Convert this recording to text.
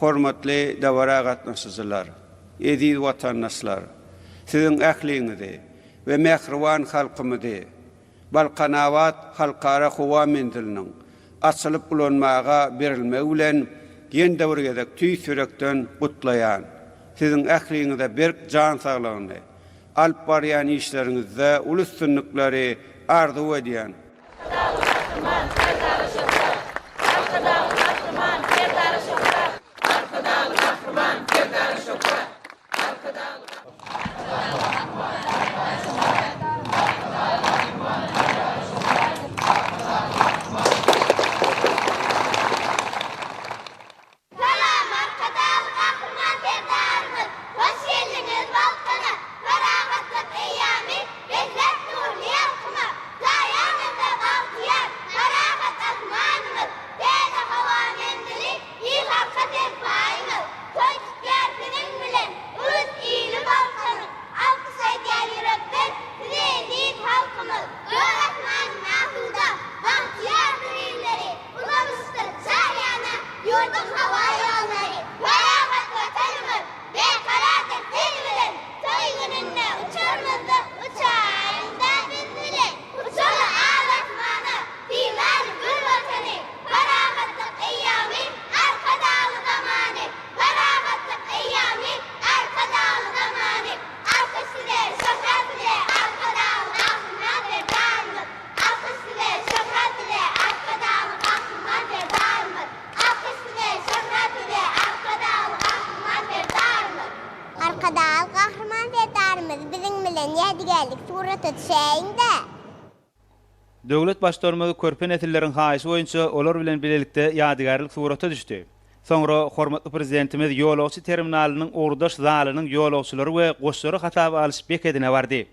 hormatly davara gatnaşyjylar, ediz watandaşlar, sizin ähliňizde we mehriban halkymyzdy Balkanawat halkara howa mendiliniň açylyp ulanmaga berilmegi bilen ýen döwürgedek tüý sürekden gutlaýan, sizin ähliňizde berk jan saglygyny, alp barýan işleriňizde ulus üstünlikleri arzu edýän. Döwlet başdarmagy körpen etillerin haýysy boýunça olar bilen bilelikde ýadygarlyk surata düşdi. Soňra hormatly prezidentimiz ýolagçy terminalynyň ordaş zalynyň ýolagçylary we goşlary hataby alyşyp bekedine bardy.